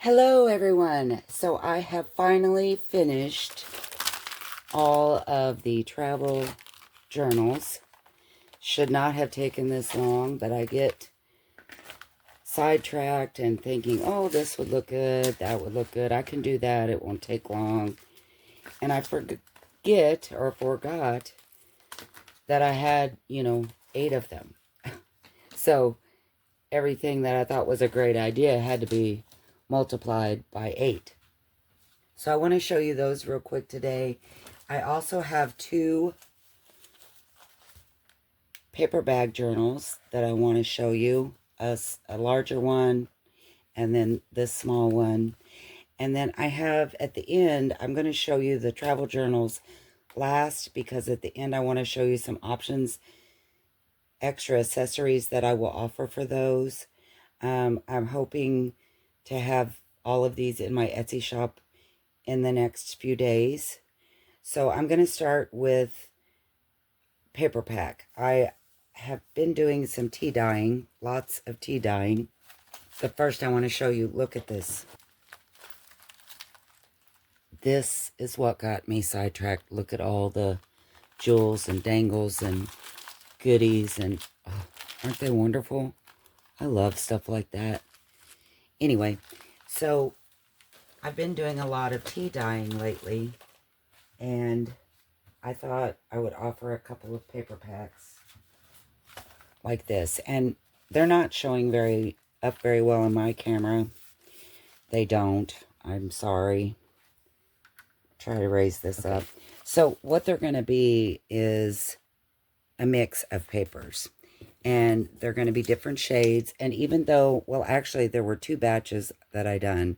Hello everyone. So I have finally finished all of the travel journals. Should not have taken this long, but I get sidetracked and thinking, oh, this would look good, that would look good. I can do that. It won't take long. And I forget or forgot that I had, 8 of them. So everything that I thought was a great idea had to be multiplied by 8. So I want to show you those real quick today. I also have 2 paper bag journals that I want to show you. A larger one and then this small one. And then I have at the end, I'm going to show you the travel journals last because at the end I want to show you some options, extra accessories that I will offer for those. I'm hoping to have all of these in my Etsy shop in the next few days. So I'm going to start with paper pack. I have been doing some tea dyeing, lots of tea dyeing. The first I want to show you, look at this. This is what got me sidetracked. Look at all the jewels and dangles and goodies, and oh, aren't they wonderful? I love stuff like that. Anyway, so I've been doing a lot of tea dyeing lately, and I thought I would offer a couple of paper packs like this. And they're not showing very well in my camera. They don't. I'm sorry. Try to raise this up. So what they're going to be is a mix of papers. And they're going to be different shades. And even though, well, actually there were 2 batches that I done.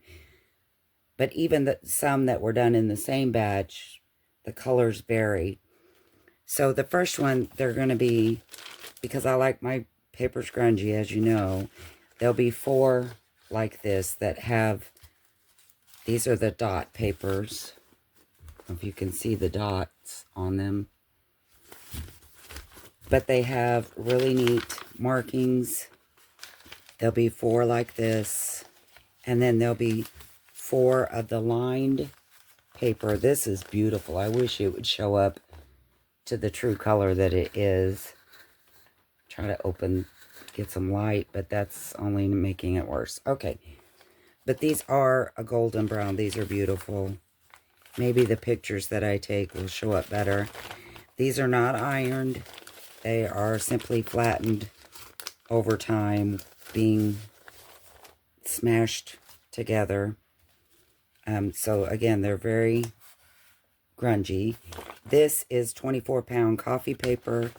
But even some that were done in the same batch, the colors vary. So the first one, they're going to be, because I like my paper scrunchie, as you know, there'll be 4 like this that have, these are the dot papers. If you can see the dots on them. But they have really neat markings. There'll be 4 like this. And then there'll be 4 of the lined paper. This is beautiful. I wish it would show up to the true color that it is. Try to get some light, but that's only making it worse. Okay. But these are a golden brown. These are beautiful. Maybe the pictures that I take will show up better. These are not ironed. They are simply flattened over time, being smashed together. So again, they're very grungy. This is 24-pound coffee paper,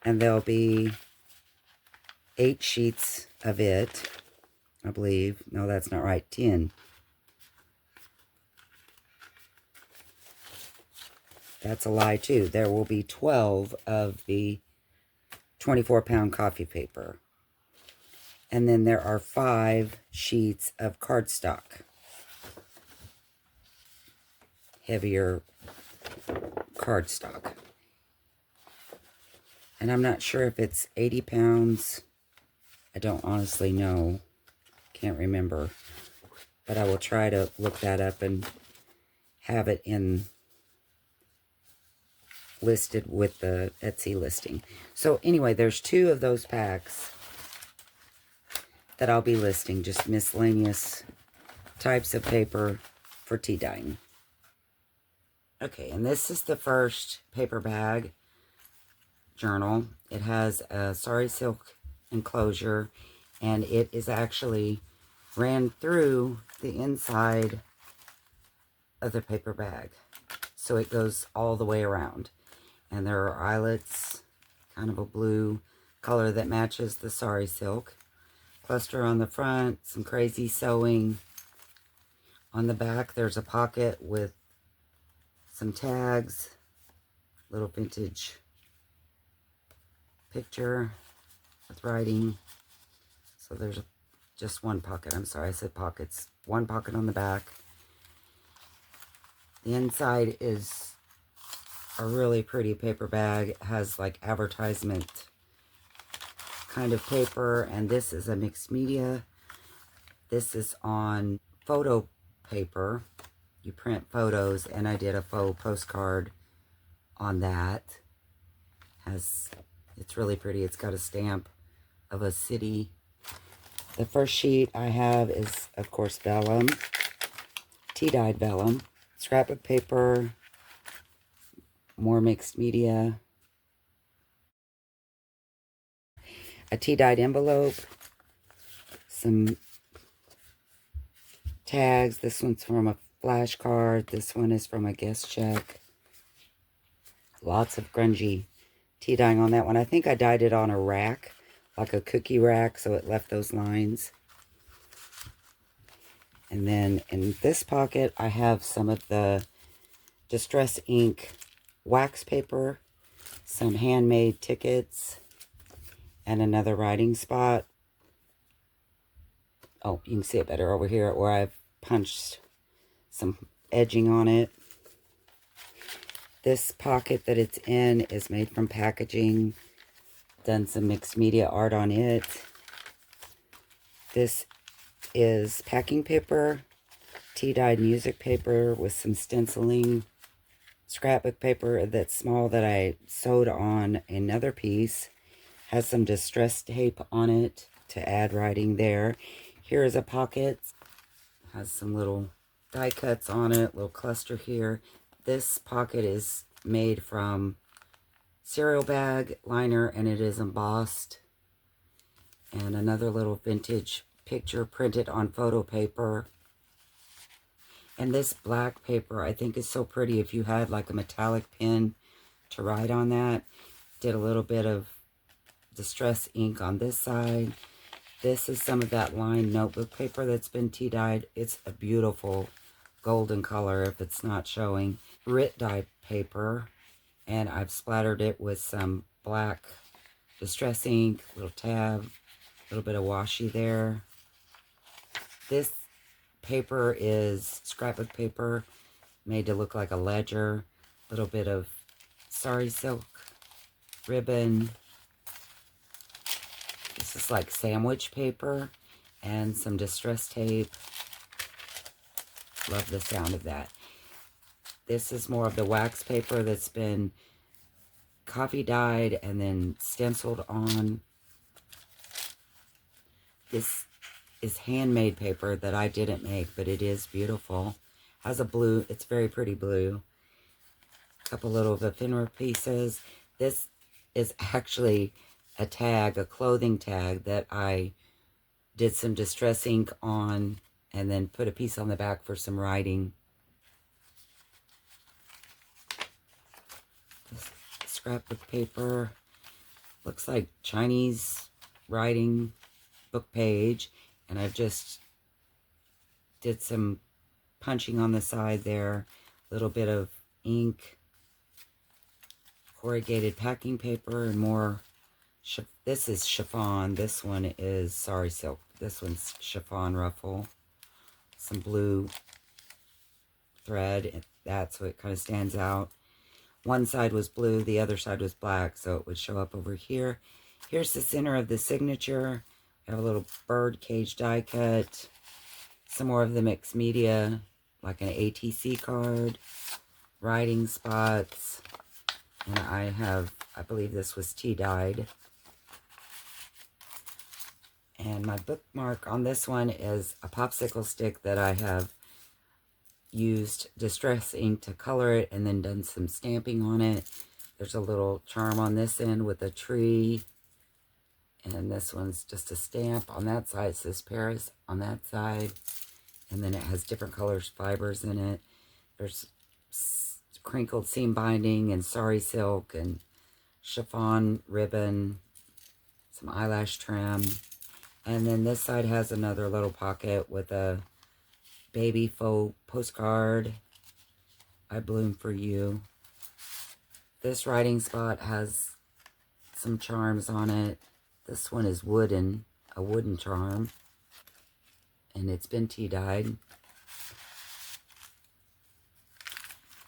and there'll be 8 sheets of it, I believe. No, that's not right. 10. That's a lie, too. There will be 12 of the 24-pound coffee paper. And then there are 5 sheets of cardstock. Heavier cardstock. And I'm not sure if it's 80 pounds. I don't honestly know. Can't remember. But I will try to look that up and have it listed with the Etsy listing. So anyway, there's 2 of those packs that I'll be listing. Just miscellaneous types of paper for tea dyeing. Okay, and this is the first paper bag journal. It has a sari silk enclosure, and it is actually ran through the inside of the paper bag. So it goes all the way around. And there are eyelets, kind of a blue color that matches the sari silk. Cluster on the front, some crazy sewing. On the back, there's a pocket with some tags, little vintage picture with writing. So there's just one pocket. I'm sorry, I said pockets. One pocket on the back. The inside is a really pretty paper bag. It has like advertisement kind of paper, and this is a mixed media. This is on photo paper. You print photos, and I did a faux postcard on that. It's really pretty. It's got a stamp of a city. The first sheet I have is, of course, vellum, tea-dyed vellum, scrapbook paper, more mixed media, a tea-dyed envelope, some tags. This one's from a flashcard. This one is from a guest check. Lots of grungy tea dyeing on that one. I think I dyed it on a rack, like a cookie rack, so it left those lines. And then in this pocket, I have some of the Distress Ink wax paper, some handmade tickets, and another writing spot. Oh, you can see it better over here where I've punched some edging on it. This pocket that it's in is made from packaging. Done some mixed media art on it. This is packing paper, tea-dyed music paper with some stenciling, scrapbook paper that's small that I sewed on another piece. Has some distress tape on it to add writing there. Here is a pocket. Has some little die cuts on it, little cluster here. This pocket is made from cereal bag liner, and it is embossed. And another little vintage picture printed on photo paper. And this black paper I think is so pretty if you had like a metallic pen to write on that. Did a little bit of distress ink on this side. This is some of that lined notebook paper that's been tea dyed. It's a beautiful golden color if it's not showing. Grit dye paper, and I've splattered it with some black distress ink, little tab, a little bit of washi there. This paper is scrapbook paper made to look like a ledger. A little bit of sari silk ribbon. This is like sandwich paper and some distress tape. Love the sound of that. This is more of the wax paper that's been coffee dyed and then stenciled on. This is handmade paper that I didn't make, but it is beautiful. Has a blue, it's very pretty blue. A couple little ephemera pieces. This is actually a tag, a clothing tag that I did some distress ink on and then put a piece on the back for some writing. This scrapbook paper looks like Chinese writing book page, and I've just did some punching on the side there, a little bit of ink, corrugated packing paper, and more. This is chiffon. This one is sari silk. This one's chiffon ruffle. Some blue thread. That's what kind of stands out. One side was blue, the other side was black, so it would show up over here. Here's the center of the signature. I have a little bird cage die cut. Some more of the mixed media, like an ATC card. Writing spots. And I believe this was tea dyed. And my bookmark on this one is a popsicle stick that I have used distress ink to color it and then done some stamping on it. There's a little charm on this end with a tree. And this one's just a stamp. On that side it says Paris on that side. And then it has different colors, fibers in it. There's crinkled seam binding and sari silk and chiffon ribbon. Some eyelash trim. And then this side has another little pocket with a baby faux postcard. I bloom for you. This writing spot has some charms on it. This one is wooden, a wooden charm. And it's been tea dyed.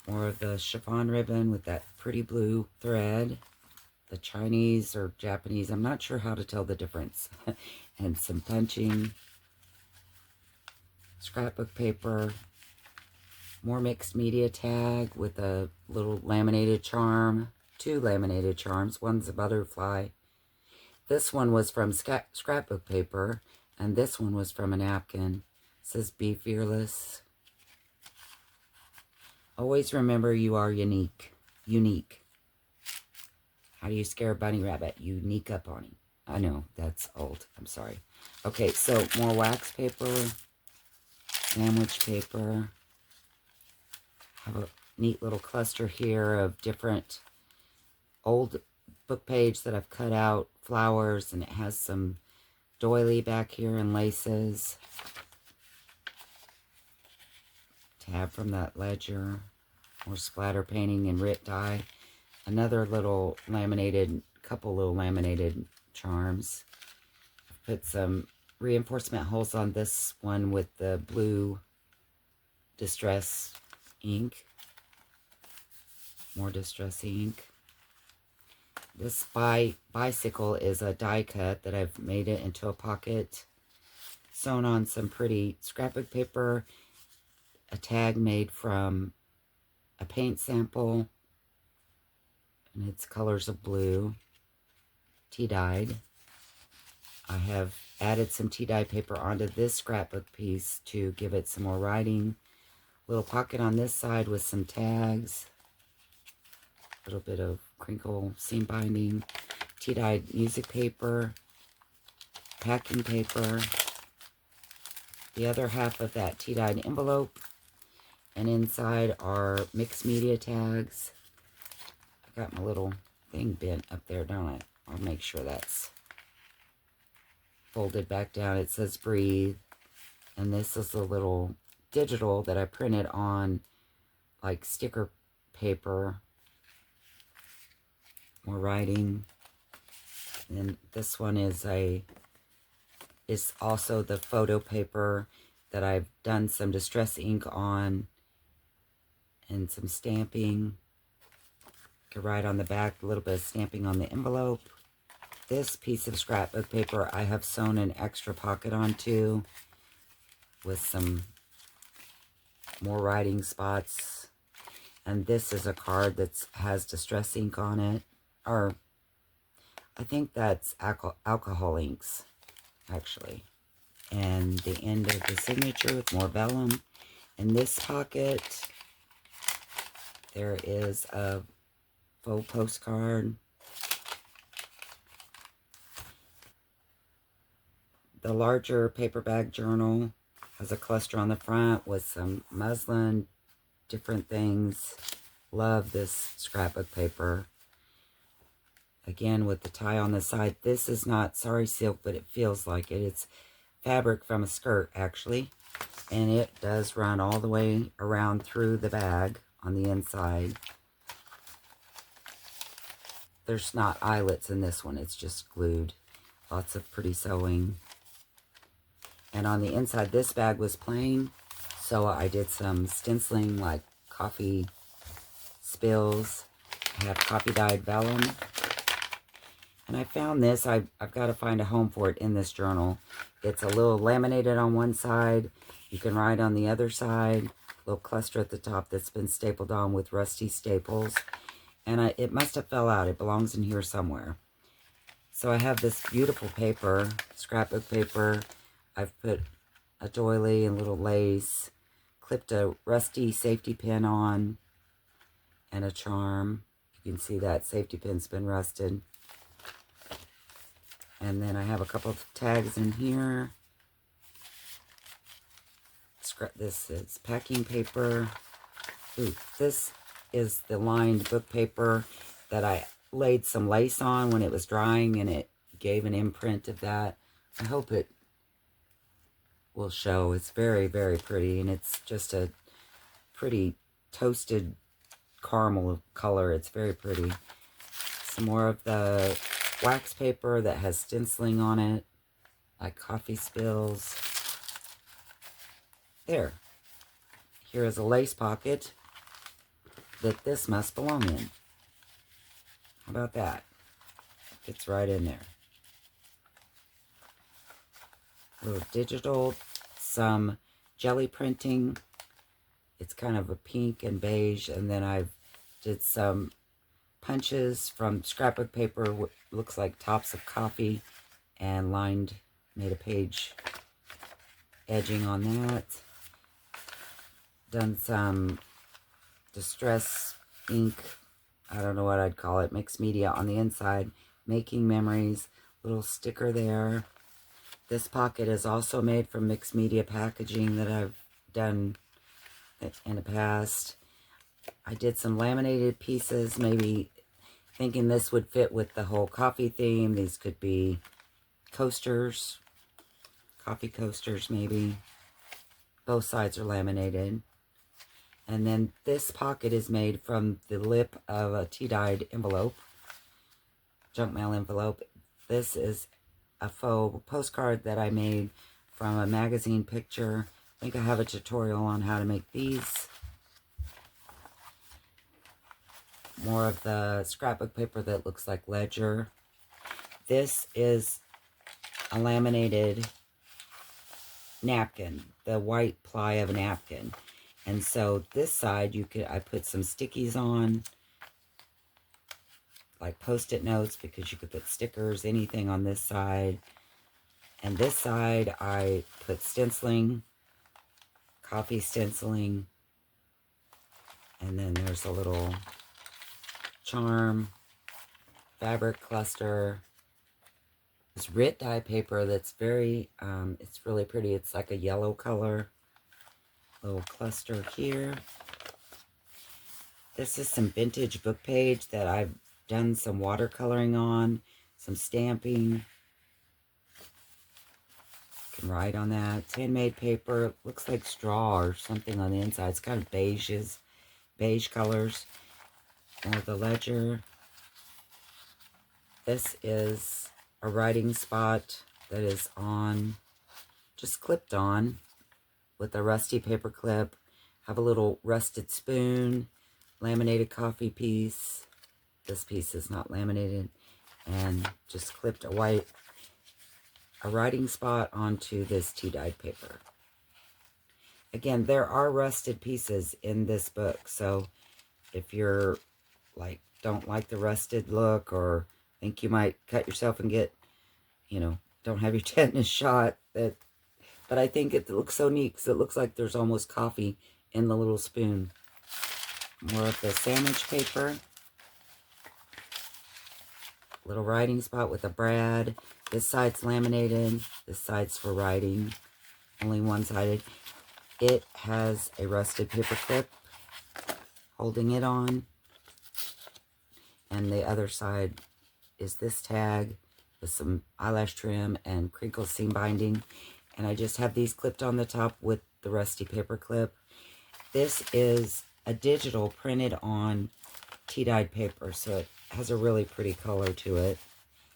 More of the chiffon ribbon with that pretty blue thread. The Chinese or Japanese, I'm not sure how to tell the difference. And some punching. scrapbook paper, more mixed media tag with a little laminated charm, 2 laminated charms. One's a butterfly. This one was from scrapbook paper, and this one was from a napkin. It says, "Be fearless." Always remember you are unique. Unique. How do you scare a bunny rabbit? You sneak up on him. I know, that's old. I'm sorry. Okay, so more wax paper, sandwich paper. I have a neat little cluster here of different old book page that I've cut out, flowers, and it has some doily back here and laces. Tab from that ledger. More splatter painting and Rit dye. Another little laminated, couple little laminated charms. Put some reinforcement holes on this one with the blue distress ink. More distress ink. This bicycle is a die cut that I've made it into a pocket. Sewn on some pretty scrapbook paper. A tag made from a paint sample. And its colors of blue. Tea-dyed. I have added some tea-dye paper onto this scrapbook piece to give it some more writing. Little pocket on this side with some tags. A little bit of crinkle seam binding. Tea-dyed music paper. Packing paper. The other half of that tea-dyed envelope. And inside are mixed media tags. I got my little thing bent up there, don't I? I'll make sure that's folded back down. It says breathe. And this is a little digital that I printed on like sticker paper. More writing. And this one is also the photo paper that I've done some distress ink on and some stamping. You can write on the back, a little bit of stamping on the envelope. This piece of scrapbook paper I have sewn an extra pocket onto with some more writing spots. And this is a card that has distress ink on it. Or, I think that's alcohol inks, actually. And the end of the signature with more vellum. In this pocket, there is a faux postcard. The larger paper bag journal has a cluster on the front with some muslin, different things. Love this scrapbook paper. Again, with the tie on the side. This is not sari silk, but it feels like it. It's fabric from a skirt, actually. And it does run all the way around through the bag on the inside. There's not eyelets in this one. It's just glued. Lots of pretty sewing. And on the inside, this bag was plain. So I did some stenciling, like coffee spills. I have coffee dyed vellum. And I found this. I've got to find a home for it in this journal. It's a little laminated on one side. You can write on the other side. A little cluster at the top that's been stapled on with rusty staples. And it must have fell out. It belongs in here somewhere. So I have this beautiful paper, scrapbook paper. I've put a doily and little lace. Clipped a rusty safety pin on. And a charm. You can see that safety pin's been rusted. And then I have a couple of tags in here. This is packing paper. Ooh, this is the lined book paper that I laid some lace on when it was drying, and it gave an imprint of that. I hope it will show. It's very, very pretty, and it's just a pretty toasted caramel color. It's very pretty. Some more of the wax paper that has stenciling on it, like coffee spills. There. Here is a lace pocket that this must belong in. How about that? Fits right in there. A little digital, some jelly printing. It's kind of a pink and beige. And then I've did some punches from scrapbook paper, looks like tops of coffee, and made a page edging on that. Done some distress ink, I don't know what I'd call it, mixed media on the inside, making memories, little sticker there. This pocket is also made from mixed media packaging that I've done in the past. I did some laminated pieces, maybe thinking this would fit with the whole coffee theme. These could be coasters, coffee coasters maybe. Both sides are laminated. And then this pocket is made from the lip of a tea-dyed envelope, junk mail envelope. This is a faux postcard that I made from a magazine picture. I think I have a tutorial on how to make these. More of the scrapbook paper that looks like ledger. This is a laminated napkin, the white ply of a napkin. And so this side, I put some stickies on, like Post-it notes, because you could put stickers, anything on this side. And this side, I put stenciling, coffee stenciling. And then there's a little charm, fabric cluster. This Rit dye paper that's very, it's really pretty. It's like a yellow color. Little cluster here. This is some vintage book page that I've done some watercoloring on, some stamping. You can write on that. It's handmade paper. Looks like straw or something on the inside. It's kind of beige colors. More of the ledger. This is a writing spot that is on, just clipped on with a rusty paper clip. Have a little rusted spoon, laminated coffee piece. This piece is not laminated. And just clipped a writing spot onto this tea-dyed paper. Again, there are rusted pieces in this book, so if you're like, don't like the rusted look or think you might cut yourself and get, don't have your tetanus shot, but I think it looks so neat because it looks like there's almost coffee in the little spoon. More of the sandwich paper. Little writing spot with a brad. This side's laminated. This side's for writing. Only one-sided. It has a rusted paper clip holding it on. And the other side is this tag with some eyelash trim and crinkled seam binding. And I just have these clipped on the top with the rusty paper clip. This is a digital printed on tea-dyed paper, so it has a really pretty color to it.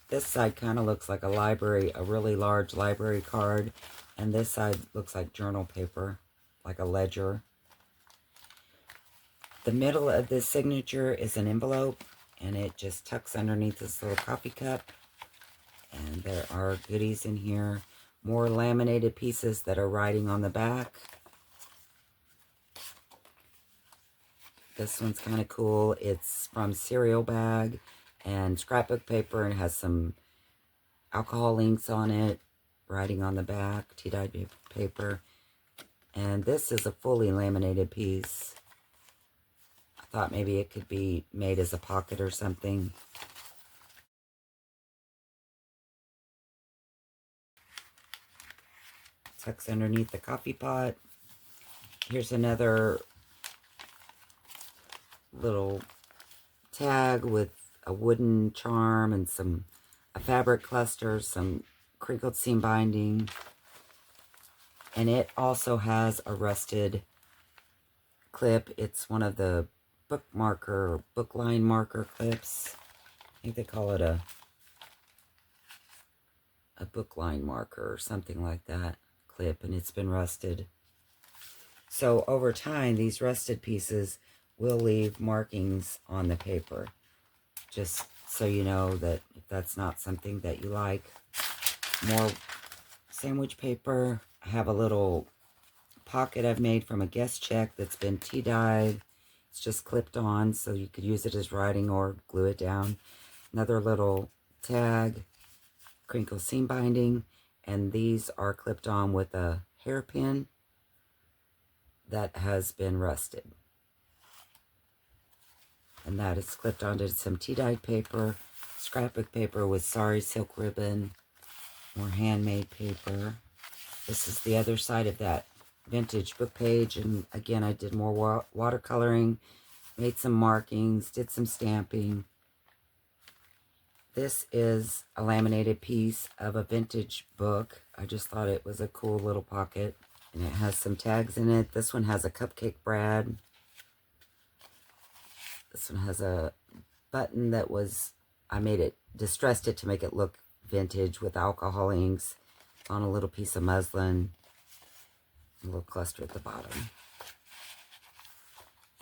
This side kind of looks like a really large library card, and this side looks like journal paper, like a ledger. The middle of this signature is an envelope, and it just tucks underneath this little coffee cup. And there are goodies in here. More laminated pieces that are writing on the back. This one's kind of cool. It's from cereal bag and scrapbook paper, and it has some alcohol inks on it, writing on the back, tea-dyed paper. And this is a fully laminated piece. I thought maybe it could be made as a pocket or something. Tucks underneath the coffee pot. Here's another little tag with a wooden charm and a fabric cluster, some crinkled seam binding. And it also has a rusted clip. It's one of the book line marker clips. I think they call it a book line marker or something like that clip, and it's been rusted. So over time, these rusted pieces will leave markings on the paper, just so you know that if that's not something that you like. More sandwich paper. I have a little pocket I've made from a guest check that's been tea dyed. It's just clipped on, so you could use it as writing or glue it down. Another little tag, crinkle seam binding, and these are clipped on with a hairpin that has been rusted. And that is clipped onto some tea-dyed paper, scrapbook paper with sari silk ribbon, more handmade paper. This is the other side of that vintage book page, and again, I did more watercoloring, made some markings, did some stamping. This is a laminated piece of a vintage book. I just thought it was a cool little pocket, and it has some tags in it. This one has a cupcake Brad. This one has a button that was, I made it, distressed it to make it look vintage with alcohol inks on a little piece of muslin, a little cluster at the bottom.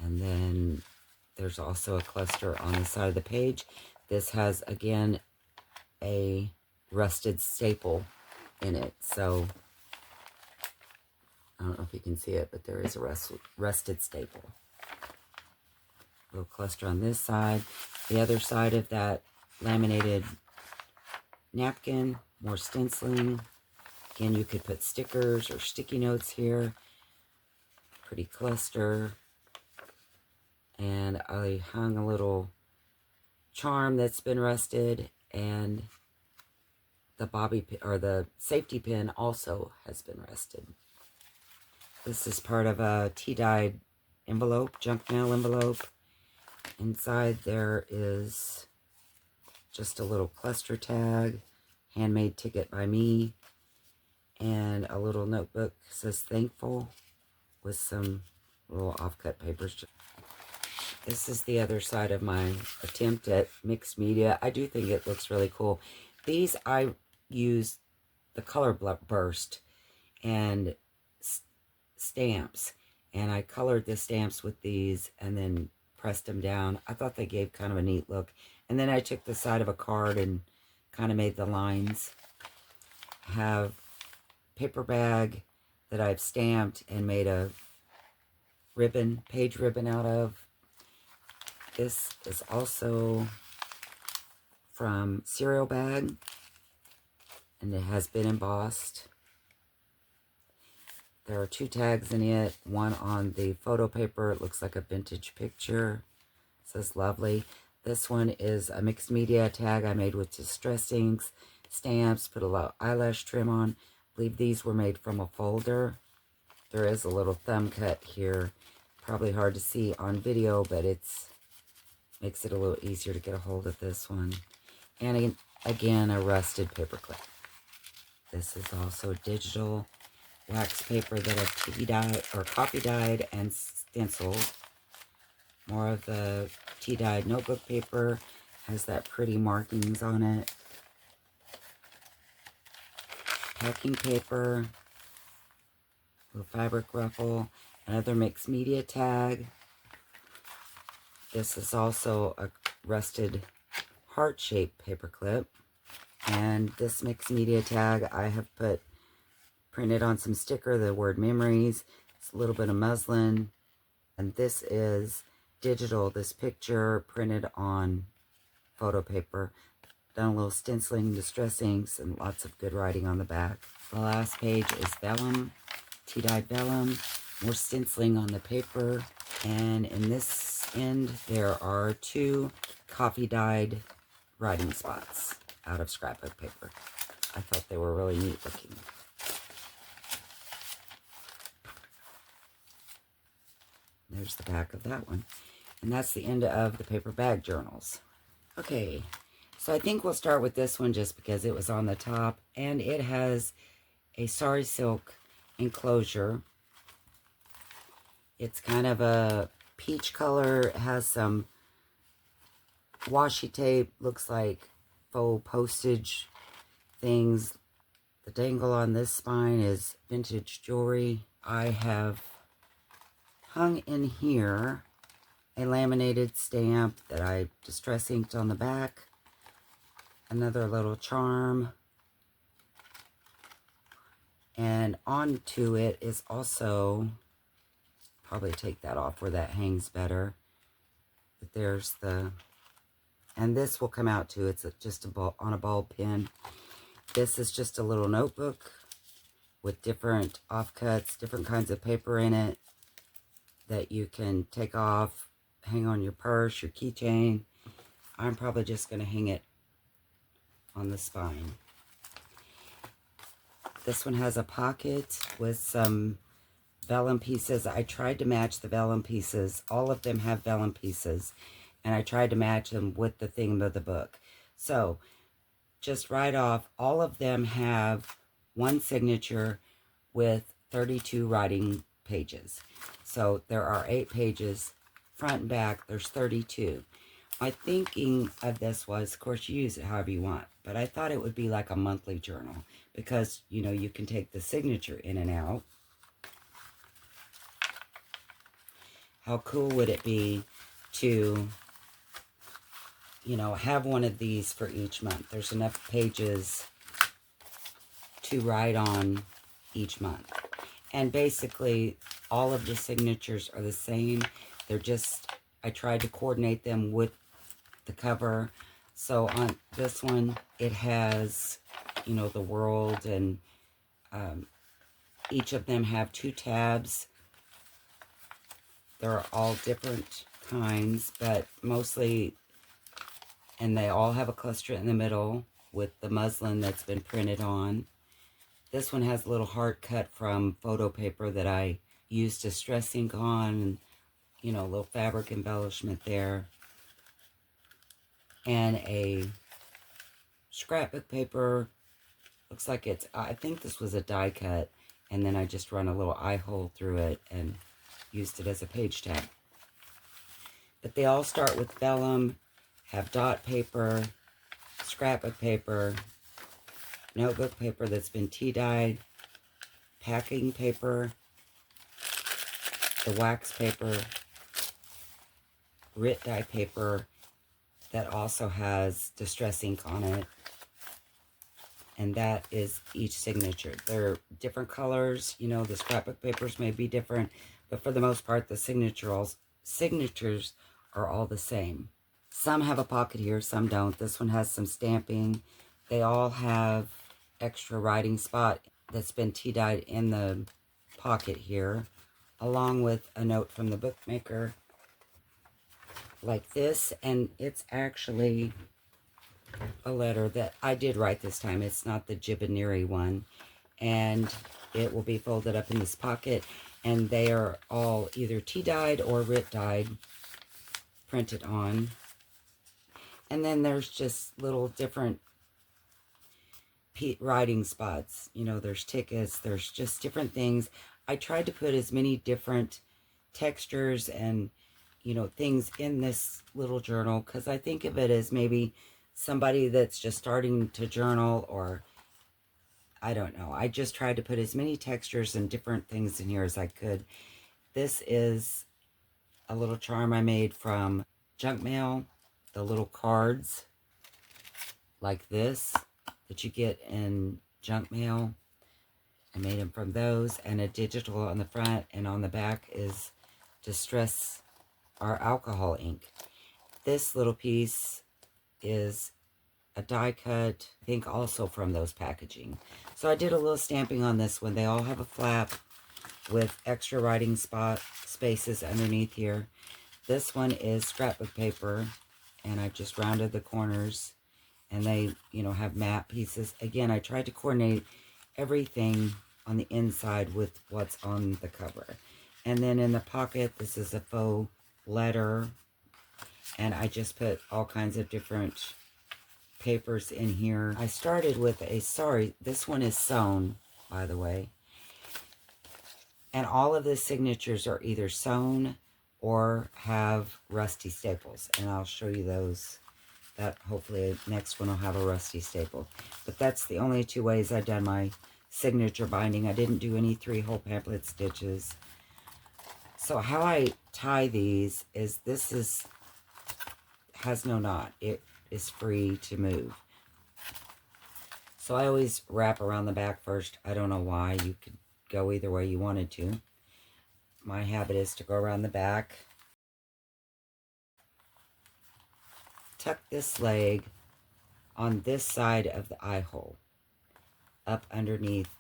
And then there's also a cluster on the side of the page. This has, again, a rusted staple in it. So, I don't know if you can see it, but there is a rusted staple. Little cluster on this side. The other side of that laminated napkin, more stenciling. Again, you could put stickers or sticky notes here. Pretty cluster. And I hung a little charm that's been rusted, and the bobby pin, or the safety pin, also has been rusted. This is part of a tea-dyed envelope, junk mail envelope. Inside there is just a little cluster tag, handmade ticket by me, and a little notebook that says thankful with some little offcut papers. This is the other side of my attempt at mixed media. I do think it looks really cool. These, I use the color burst and stamps, and I colored the stamps with these and then pressed them down. I thought they gave kind of a neat look. And then I took the side of a card and kind of made the lines. Have paper bag that I've stamped and made a ribbon, page ribbon out of. This is also from cereal bag, and it has been embossed. There are 2 tags in it, one on the photo paper. It looks like a vintage picture. It says lovely. This one is a mixed media tag I made with distress inks, stamps, put a little eyelash trim on. I believe these were made from a folder. There is a little thumb cut here. Probably hard to see on video, but it's makes it a little easier to get a hold of this one. And again, a rusted paper clip. This is also digital wax paper that I've tea dyed or coffee dyed and stenciled. More of the tea dyed notebook paper, has that pretty markings on it. Packing paper, little fabric ruffle, another mixed media tag. This is also a rusted heart-shaped paper clip. And this mixed media tag I have printed on some sticker, the word memories. It's a little bit of muslin. And this is digital, this picture printed on photo paper. Done a little stenciling, distress inks, and lots of good writing on the back. The last page is vellum, tea-dyed vellum. More stenciling on the paper. And in this end, there are 2 coffee-dyed writing spots out of scrapbook paper. I thought they were really neat looking. There's the back of that one. And that's the end of the paper bag journals. Okay, so I think we'll start with this one just because it was on the top. And it has a sari silk enclosure. It's kind of a peach color. It has some washi tape. Looks like faux postage things. The dangle on this spine is vintage jewelry. I have hung in here a laminated stamp that I distress inked on the back. Another little charm. And And onto it is also, probably take that off where that hangs better. But there's the, and this will come out too. It's just a ball, on a ball pin. This is just a little notebook with different offcuts, different kinds of paper in it that you can take off, hang on your purse, your keychain. I'm probably just going to hang it on the spine. This one has a pocket with some vellum pieces. I tried to match the vellum pieces. All of them have vellum pieces, and I tried to match them with the theme of the book. So just right off, all of them have one signature with 32 writing pages. So there are 8 pages, front and back, there's 32. My thinking of this was, of course, you use it however you want, but I thought it would be like a monthly journal because, you know, you can take the signature in and out. How cool would it be to, you know, have one of these for each month? There's enough pages to write on each month. And basically, all of the signatures are the same. They're just, I tried to coordinate them with the cover. So on this one, it has, you know, the world, and each of them have 2 tabs. They're all different kinds, but mostly, and they all have a cluster in the middle with the muslin that's been printed on. This one has a little heart cut from photo paper that I used distress ink on, and, you know, a little fabric embellishment there. And a scrapbook paper. Looks like it's, I think this was a die cut, and then I just run a little eye hole through it and used it as a page tag. But they all start with vellum, have dot paper, scrapbook paper, notebook paper that's been tea dyed, packing paper, the wax paper, grit dye paper that also has distress ink on it. And that is each signature. They're different colors. You know, the scrapbook papers may be different, but for the most part, the signatures are all the same. Some have a pocket here, some don't. This one has some stamping. They all have extra writing spot that's been tea dyed in the pocket here, along with a note from the bookmaker like this. And it's actually a letter that I did write this time. It's not the Jibiniri one. And it will be folded up in this pocket. And they are all either tea dyed or writ dyed, printed on. And then there's just little different writing spots. You know, there's tickets, there's just different things. I tried to put as many different textures and, you know, things in this little journal because I think of it as maybe somebody that's just starting to journal, or I don't know. I just tried to put as many textures and different things in here as I could. This is a little charm I made from junk mail. The little cards like this that you get in junk mail. I made them from those, and a digital on the front, and on the back is Distress our alcohol ink. This little piece is a die cut, I think also from those packaging. So I did a little stamping on this one. They all have a flap with extra writing spaces underneath here. This one is scrapbook paper, and I've just rounded the corners, and they, you know, have matte pieces. Again, I tried to coordinate everything on the inside with what's on the cover. And then in the pocket, this is a faux letter, and I just put all kinds of different papers in here. I started with a, sorry, this one is sewn, by the way. And all of the signatures are either sewn or have rusty staples. And I'll show you those. That hopefully next one will have a rusty staple. But that's the only 2 ways I've done my signature binding. I didn't do any 3-hole pamphlet stitches. So how I tie these is, this has no knot. It is free to move. So I always wrap around the back first. I don't know why. You could go either way you wanted to. My habit is to go around the back. Tuck this leg on this side of the eye hole, up underneath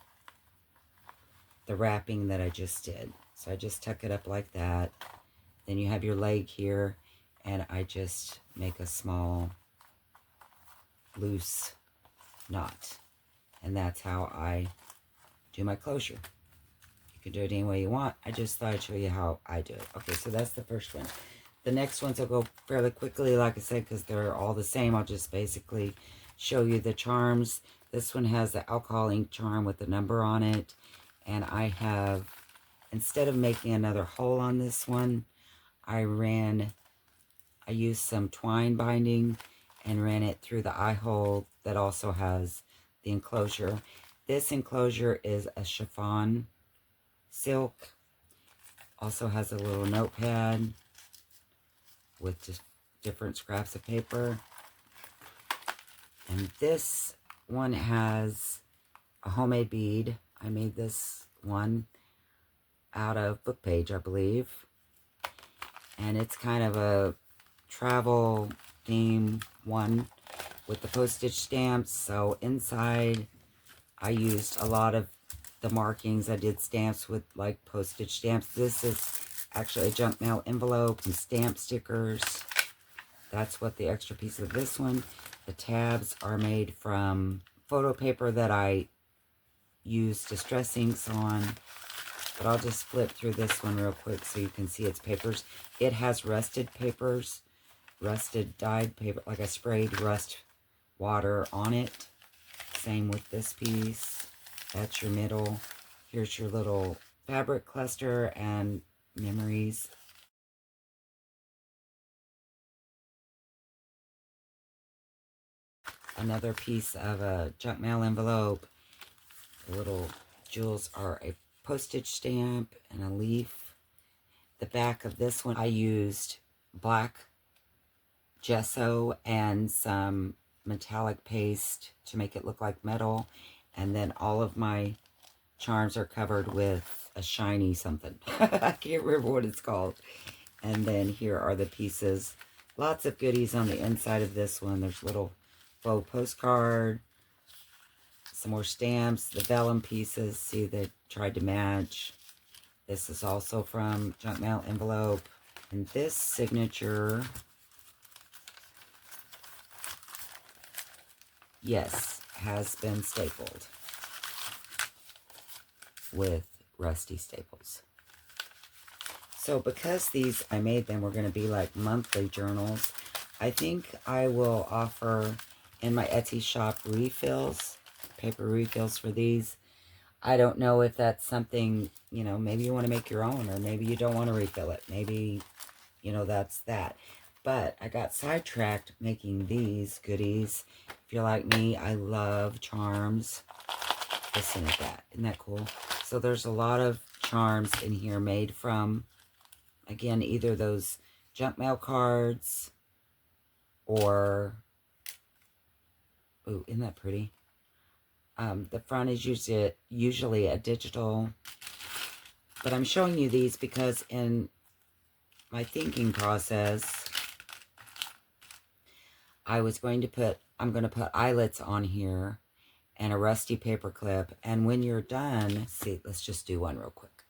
the wrapping that I just did. So I just tuck it up like that. Then you have your leg here, and I just make a small loose knot. And that's how I do my closure. You can do it any way you want. I just thought I'd show you how I do it. Okay, so that's the first one. The next ones will go fairly quickly, like I said, because they're all the same. I'll just basically show you the charms. This one has the alcohol ink charm with the number on it. And I have, instead of making another hole on this one, I used some twine binding and ran it through the eye hole that also has the enclosure. This enclosure is a chiffon silk. Also has a little notepad with just different scraps of paper. And this one has a homemade bead. I made this one out of book page, I believe. And it's kind of a travel theme one with the postage stamps. So inside I used a lot of the markings. I did stamps with like postage stamps. This is actually a junk mail envelope and stamp stickers. That's what the extra piece of this one. The tabs are made from photo paper that I used distress inks on. But I'll just flip through this one real quick so you can see its papers. It has rusted papers, rusted dyed paper, like I sprayed rust water on it. Same with this piece. That's your middle. Here's your little fabric cluster and memories. Another piece of a junk mail envelope. The little jewels are a postage stamp and a leaf. The back of this one, I used black gesso and some metallic paste to make it look like metal. And then all of my charms are covered with a shiny something. I can't remember what it's called. And then here are the pieces. Lots of goodies on the inside of this one. There's little faux postcard, some more stamps, the vellum pieces. See, they tried to match. This is also from junk mail envelope. And this signature, yes, has been stapled with rusty staples. So because these, I made them, were going to be like monthly journals, I think I will offer in my Etsy shop refills, paper refills for these. I don't know if that's something, you know, maybe you want to make your own, or maybe you don't want to refill it. Maybe, you know, that's that. But I got sidetracked making these goodies. If you're like me, I love charms. Listen to that. Isn't that cool? So there's a lot of charms in here made from, again, either those junk mail cards or, ooh, isn't that pretty? The front is usually a digital, but I'm showing you these because in my thinking process, I'm going to put eyelets on here and a rusty paper clip. And when you're done, see, let's just do one real quick.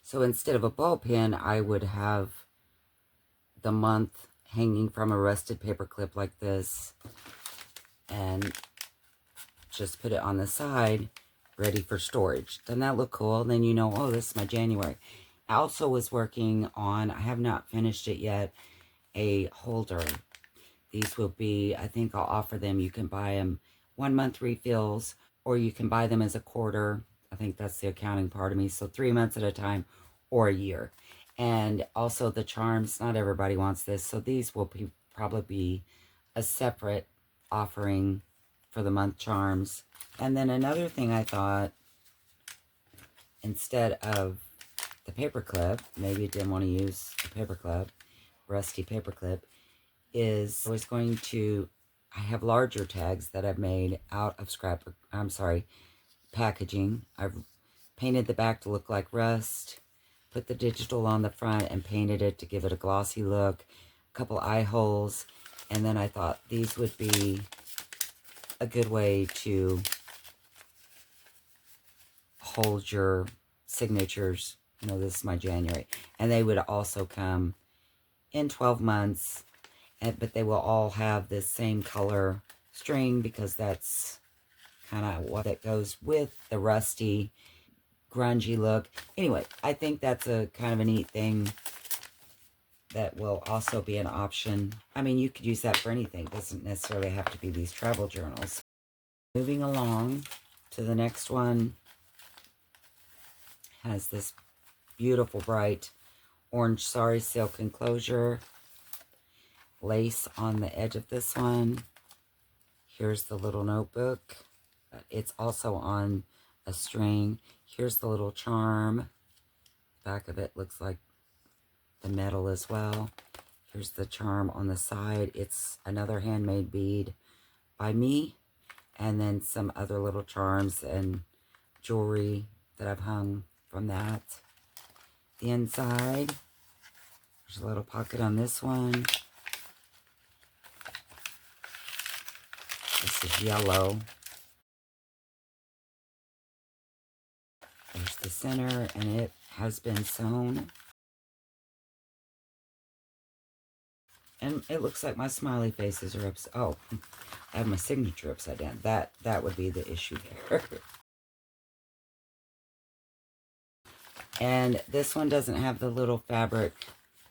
So instead of a ball pin, I would have the month hanging from a rusted paper clip like this, and just put it on the side, ready for storage. Doesn't that look cool? Then you know, oh, this is my January. I also was working on, I have not finished it yet, a holder. These will be, I think I'll offer them, you can buy them 1 month refills, or you can buy them as a quarter. I think that's the accounting part of me. So 3 months at a time or a year. And also the charms, not everybody wants this. So these will probably be a separate offering for the month charms. And then another thing I thought, instead of the paper clip, maybe you didn't want to use a paper clip, rusty paper clip, is I was going to I have larger tags that I've made out of packaging. I've painted the back to look like rust, put the digital on the front and painted it to give it a glossy look, a couple eye holes, and then I thought these would be a good way to hold your signatures. You know, this is my January. And they would also come in 12 months, but they will all have this same color string because that's kind of what it goes with the rusty, grungy look. Anyway, I think that's a kind of a neat thing that will also be an option. I mean, you could use that for anything. It doesn't necessarily have to be these travel journals. Moving along to the next one, has this beautiful bright orange sari silk enclosure, lace on the edge of this one. Here's the little notebook. It's also on a string. Here's the little charm. Back of it looks like the metal as well. Here's the charm on the side. It's another handmade bead by me, and then some other little charms and jewelry that I've hung from that. The inside, there's a little pocket on this one. This is yellow. There's the center, and it has been sewn. And it looks like my smiley faces are upside. Oh, I have my signature upside down. That would be the issue there. And this one doesn't have the little fabric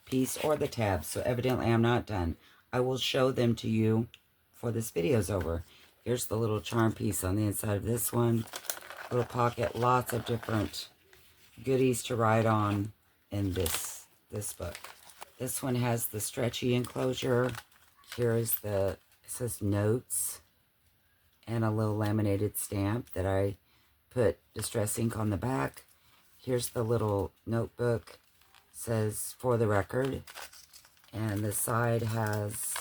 piece or the tabs, so evidently I'm not done. I will show them to you before this video's over. Here's the little charm piece on the inside of this one. Little pocket, lots of different goodies to write on in this book. This one has the stretchy enclosure. Here is it says notes and a little laminated stamp that I put distress ink on the back. Here's the little notebook. It says for the record. And the side has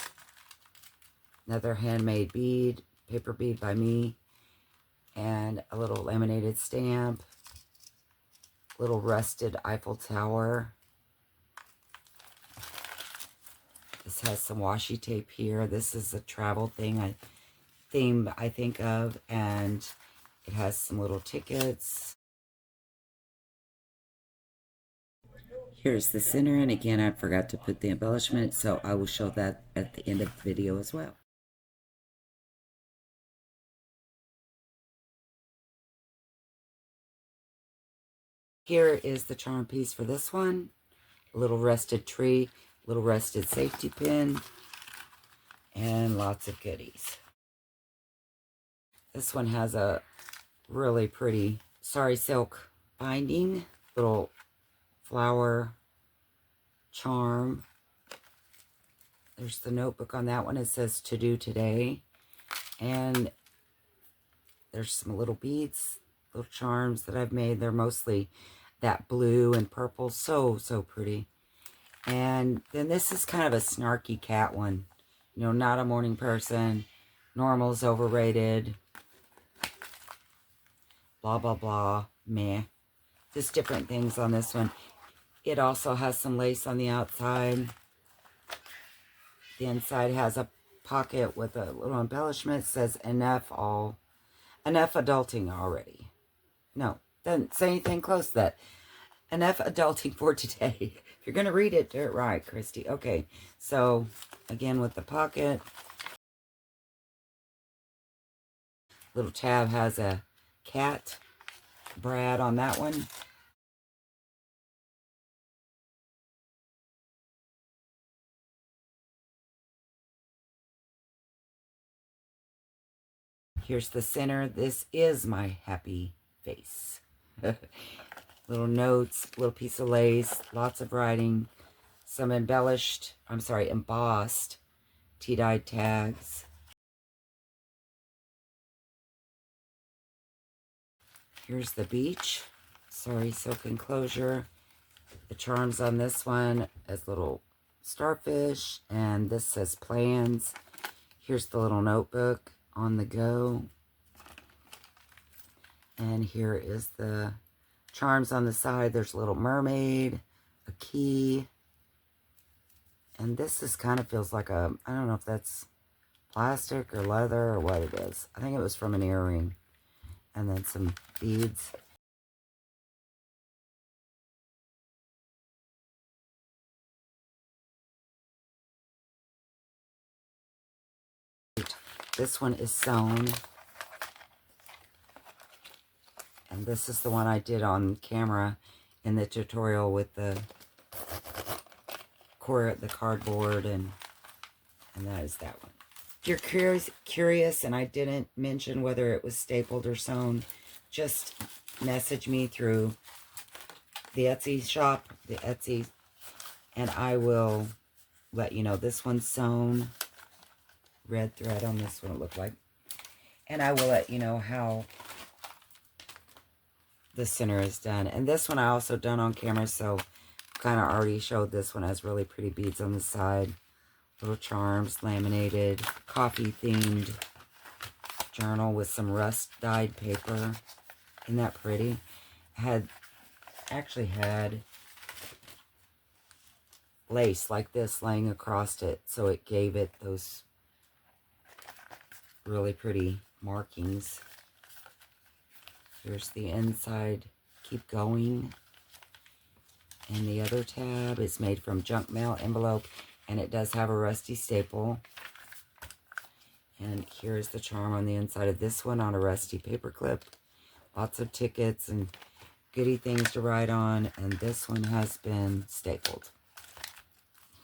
another handmade bead, paper bead by me, and a little laminated stamp, little rusted Eiffel Tower. This has some washi tape here. This is a travel theme I think of, and it has some little tickets. Here's the center, and again, I forgot to put the embellishment, so I will show that at the end of the video as well. Here is the charm piece for this one. A little rusted tree, little rusted safety pin, and lots of goodies. This one has a really pretty sari silk binding, little flower charm. There's the notebook on that one. It says to do today. And there's some little beads, little charms that I've made. They're mostly that blue and purple. So, so pretty. And then this is kind of a snarky cat one. You know, not a morning person. Normal's overrated. Blah, blah, blah. Meh. Just different things on this one. It also has some lace on the outside. The inside has a pocket with a little embellishment. It says enough adulting already. No, doesn't say anything close to that. Enough adulting for today. If you're going to read it, do it right, Christy. Okay, so again with the pocket. Little tab has a cat, Brad on that one. Here's the center. This is my happy face. Little notes, little piece of lace, lots of writing, some embossed tea-dyed tags. Here's the beach, sari silk enclosure. The charms on this one as little starfish, and this says plans. Here's the little notebook on the go. And here is the charms on the side. There's a little mermaid, a key. And this is kind of feels like a, I don't know if that's plastic or leather or what it is. I think it was from an earring. And then some beads. This one is sewn. And this is the one I did on camera in the tutorial with the cardboard, and that is that one. If you're curious and I didn't mention whether it was stapled or sewn, just message me through the Etsy shop, and I will let you know. This one's sewn. Red thread on this one, it looked like. And I will let you know how the center is done. And this one I also done on camera, so kind of already showed this one. Has really pretty beads on the side. Little charms, laminated, coffee-themed journal with some rust-dyed paper. Isn't that pretty? Actually had lace like this laying across it, so it gave it those really pretty markings. Here's the inside, keep going. And the other tab is made from junk mail envelope, and it does have a rusty staple. And here's the charm on the inside of this one on a rusty paper clip. Lots of tickets and goodie things to write on, and this one has been stapled.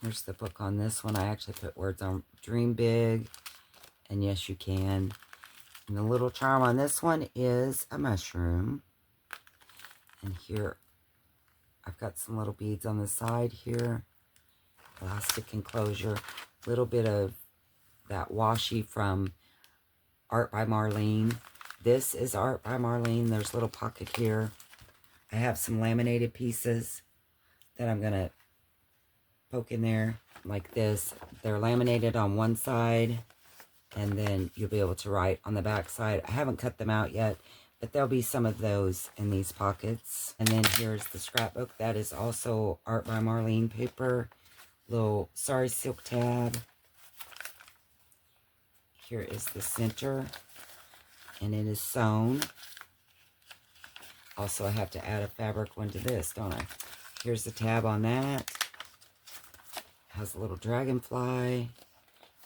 Here's the book on this one. I actually put words on dream big, and yes you can. And the little charm on this one is a mushroom. And here I've got some little beads on the side here. Elastic enclosure. Little bit of that washi from Art by Marlene. This is Art by Marlene. There's a little pocket here. I have some laminated pieces that I'm going to poke in there like this. They're laminated on one side, and then you'll be able to write on the back side. I haven't cut them out yet, but there'll be some of those in these pockets. And then here's the scrapbook. That is also Art by Marlene paper. Little Sorry Silk tab. Here is the center, and it is sewn. Also, I have to add a fabric one to this, don't I? Here's the tab on that. Has a little dragonfly.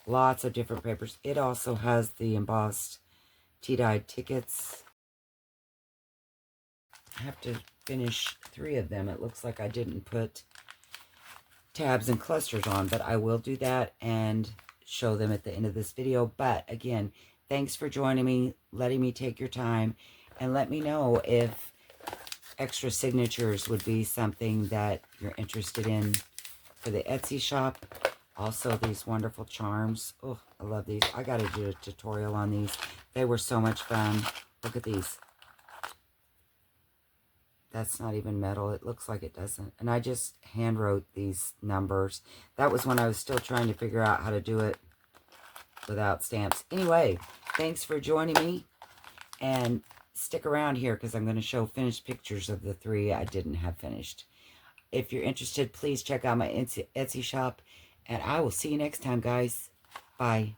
Lots of different papers. It also has the embossed tea-dyed tickets. I have to finish 3 of them. It looks like I didn't put tabs and clusters on, but I will do that and show them at the end of this video. But again, thanks for joining me, letting me take your time, and let me know if extra signatures would be something that you're interested in for the Etsy shop. Also, these wonderful charms. Oh, I love these. I got to do a tutorial on these. They were so much fun. Look at these. That's not even metal. It looks like it doesn't. And I just hand wrote these numbers. That was when I was still trying to figure out how to do it without stamps. Anyway, thanks for joining me. And stick around here because I'm going to show finished pictures of the 3 I didn't have finished. If you're interested, please check out my Etsy shop. And I will see you next time, guys. Bye.